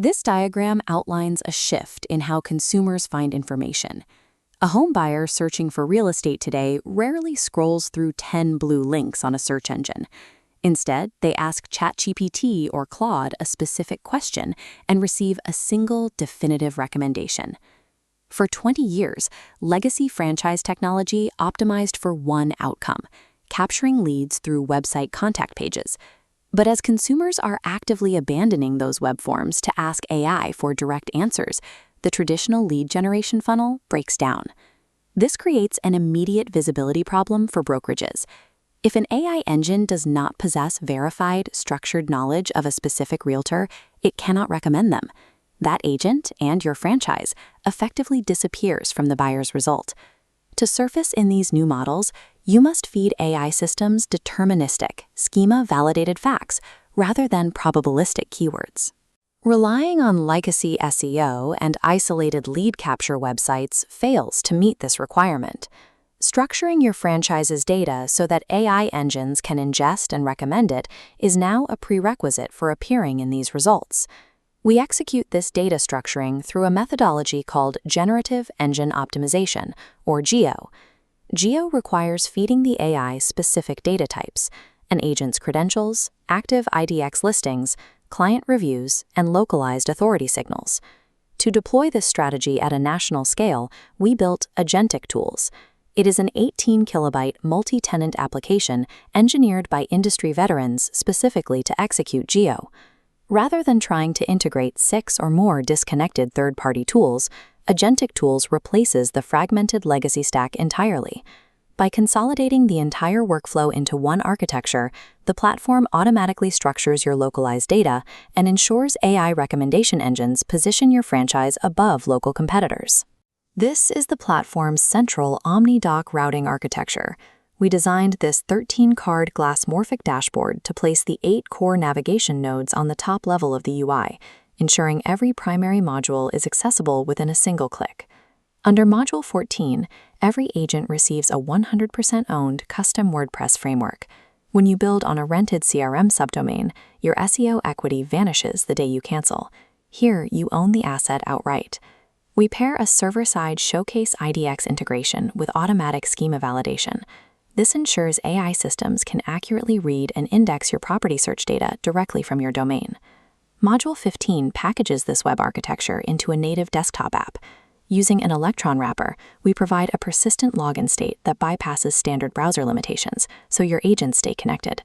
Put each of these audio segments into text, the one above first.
This diagram outlines a shift in how consumers find information. A home buyer searching for real estate today rarely scrolls through 10 blue links on a search engine. Instead, they ask ChatGPT or Claude a specific question and receive a single definitive recommendation. For 20 years, legacy franchise technology optimized for one outcome: capturing leads through website contact pages. But as consumers are actively abandoning those web forms to ask AI for direct answers, the traditional lead generation funnel breaks down. This creates an immediate visibility problem for brokerages. If an AI engine does not possess verified, structured knowledge of a specific realtor, it cannot recommend them. That agent and your franchise effectively disappears from the buyer's result. To surface in these new models, you must feed AI systems deterministic, schema-validated facts rather than probabilistic keywords. Relying on legacy SEO and isolated lead capture websites fails to meet this requirement. Structuring your franchise's data so that AI engines can ingest and recommend it is now a prerequisite for appearing in these results. We execute this data structuring through a methodology called Generative Engine Optimization, or GEO. GEO requires feeding the AI specific data types: an agent's credentials, active IDX listings, client reviews, and localized authority signals. To deploy this strategy at a national scale, we built Agentic Tools. It is an 18-kilobyte multi-tenant application engineered by industry veterans specifically to execute GEO. Rather than trying to integrate 6 or more disconnected third-party tools, Agentic Tools replaces the fragmented legacy stack entirely. By consolidating the entire workflow into one architecture, the platform automatically structures your localized data and ensures AI recommendation engines position your franchise above local competitors. This is the platform's central omni-dock routing architecture. We designed this 13-card glassmorphic dashboard to place the 8 core navigation nodes on the top level of the UI, ensuring every primary module is accessible within a single click. Under Module 14, every agent receives a 100% owned custom WordPress framework. When you build on a rented CRM subdomain, your SEO equity vanishes the day you cancel. Here, you own the asset outright. We pair a server-side Showcase IDX integration with automatic schema validation. This ensures AI systems can accurately read and index your property search data directly from your domain. Module 15 packages this web architecture into a native desktop app. Using an Electron wrapper, we provide a persistent login state that bypasses standard browser limitations, so your agents stay connected.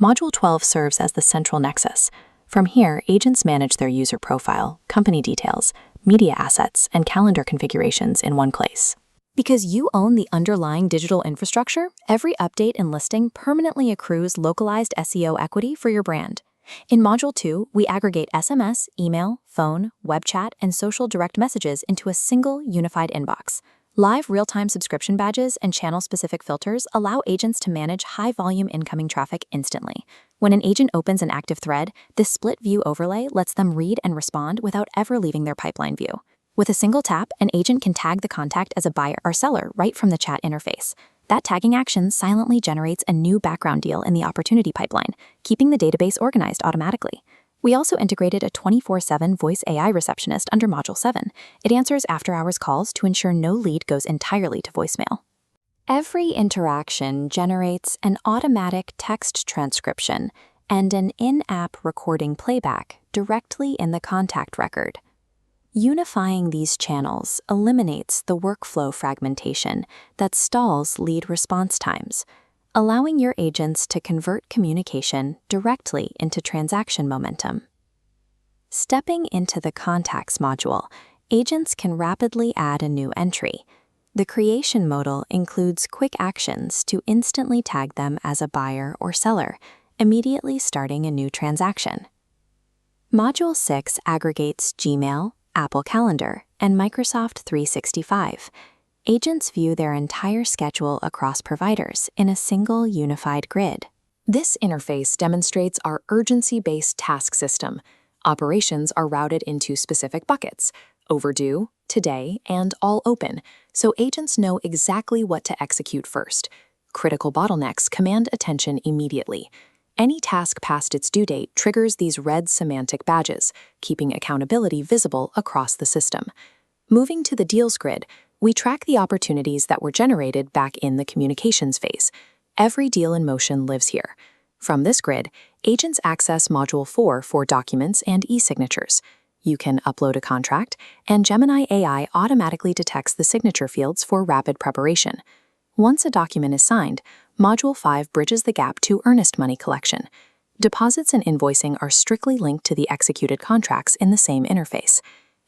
Module 12 serves as the central nexus. From here, agents manage their user profile, company details, media assets, and calendar configurations in one place. Because you own the underlying digital infrastructure, every update and listing permanently accrues localized SEO equity for your brand. In Module 2, we aggregate SMS, email, phone, web chat, and social direct messages into a single unified inbox. Live real-time subscription badges and channel-specific filters allow agents to manage high-volume incoming traffic instantly. When an agent opens an active thread, this split-view overlay lets them read and respond without ever leaving their pipeline view. With a single tap, an agent can tag the contact as a buyer or seller right from the chat interface. That tagging action silently generates a new background deal in the opportunity pipeline, keeping the database organized automatically. We also integrated a 24/7 voice AI receptionist under Module 7. It answers after-hours calls to ensure no lead goes entirely to voicemail. Every interaction generates an automatic text transcription and an in-app recording playback directly in the contact record. Unifying these channels eliminates the workflow fragmentation that stalls lead response times, allowing your agents to convert communication directly into transaction momentum. Stepping into the Contacts module, agents can rapidly add a new entry. The creation modal includes quick actions to instantly tag them as a buyer or seller, immediately starting a new transaction. Module 6 aggregates Gmail, Apple Calendar, and Microsoft 365. Agents view their entire schedule across providers in a single unified grid. This interface demonstrates our urgency-based task system. Operations are routed into specific buckets: overdue, today, and all open, so agents know exactly what to execute first. Critical bottlenecks command attention immediately. Any task past its due date triggers these red semantic badges, keeping accountability visible across the system. Moving to the deals grid, we track the opportunities that were generated back in the communications phase. Every deal in motion lives here. From this grid, agents access Module 4 for documents and e-signatures. You can upload a contract, and Gemini AI automatically detects the signature fields for rapid preparation. Once a document is signed, Module 5 bridges the gap to earnest money collection. Deposits and invoicing are strictly linked to the executed contracts in the same interface.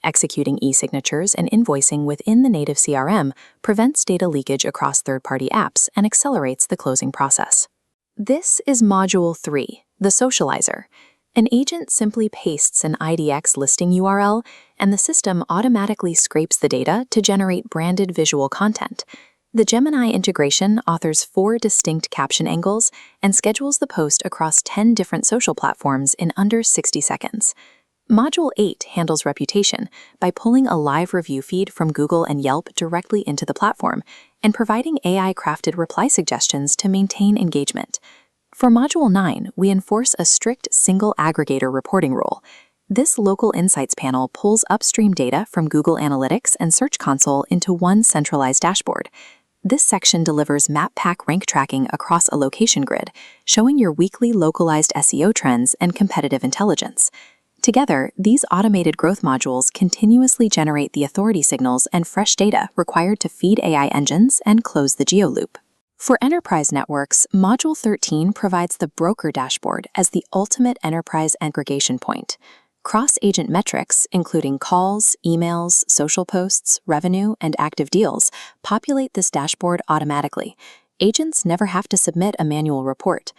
Executing e-signatures and invoicing within the native CRM prevents data leakage across third-party apps and accelerates the closing process. This is Module 3, the Socializer. An agent simply pastes an IDX listing URL, and the system automatically scrapes the data to generate branded visual content. The Gemini integration authors 4 distinct caption angles and schedules the post across 10 different social platforms in under 60 seconds. Module 8 handles reputation by pulling a live review feed from Google and Yelp directly into the platform and providing AI-crafted reply suggestions to maintain engagement. For Module 9, we enforce a strict single aggregator reporting rule. This local insights panel pulls upstream data from Google Analytics and Search Console into one centralized dashboard. This section delivers map pack rank tracking across a location grid, showing your weekly localized SEO trends and competitive intelligence. Together, these automated growth modules continuously generate the authority signals and fresh data required to feed AI engines and close the geo loop. For enterprise networks, Module 13 provides the broker dashboard as the ultimate enterprise aggregation point. Cross-agent metrics, including calls, emails, social posts, revenue, and active deals, populate this dashboard automatically. Agents never have to submit a manual report.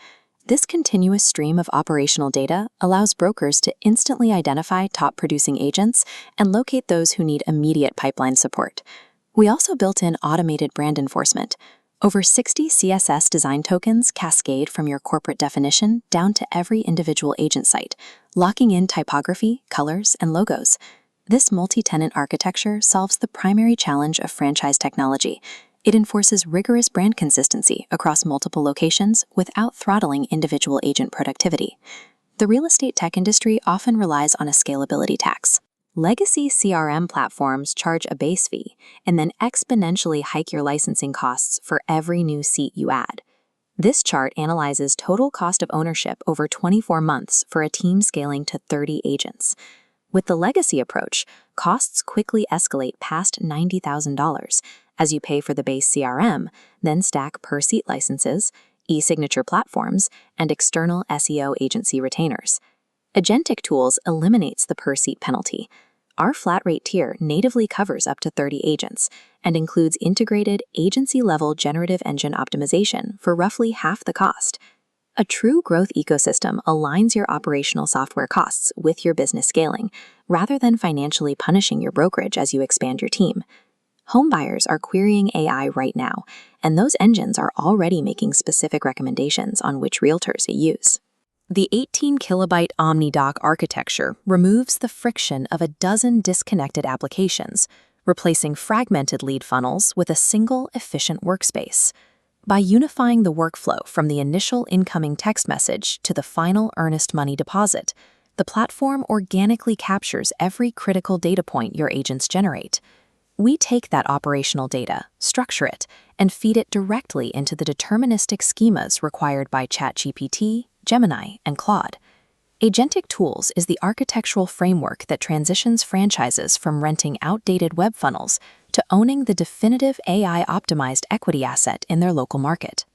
This continuous stream of operational data allows brokers to instantly identify top-producing agents and locate those who need immediate pipeline support. We also built in automated brand enforcement. Over 60 CSS design tokens cascade from your corporate definition down to every individual agent site, locking in typography, colors, and logos. This multi-tenant architecture solves the primary challenge of franchise technology. It enforces rigorous brand consistency across multiple locations without throttling individual agent productivity. The real estate tech industry often relies on a scalability tax. Legacy CRM platforms charge a base fee and then exponentially hike your licensing costs for every new seat you add. This chart analyzes total cost of ownership over 24 months for a team scaling to 30 agents. With the legacy approach, costs quickly escalate past $90,000 as you pay for the base CRM, then stack per-seat licenses, e-signature platforms, and external SEO agency retainers. Agentic Tools eliminates the per-seat penalty. Our flat-rate tier natively covers up to 30 agents and includes integrated agency-level Generative Engine Optimization for roughly half the cost. A true growth ecosystem aligns your operational software costs with your business scaling, rather than financially punishing your brokerage as you expand your team. Homebuyers are querying AI right now, and those engines are already making specific recommendations on which realtors to use. The 18-kilobyte OmniDoc architecture removes the friction of a dozen disconnected applications, replacing fragmented lead funnels with a single efficient workspace. By unifying the workflow from the initial incoming text message to the final earnest money deposit, the platform organically captures every critical data point your agents generate. We take that operational data, structure it, and feed it directly into the deterministic schemas required by ChatGPT, Gemini, and Claude. Agentic Tools is the architectural framework that transitions franchises from renting outdated web funnels to owning the definitive AI-optimized equity asset in their local market.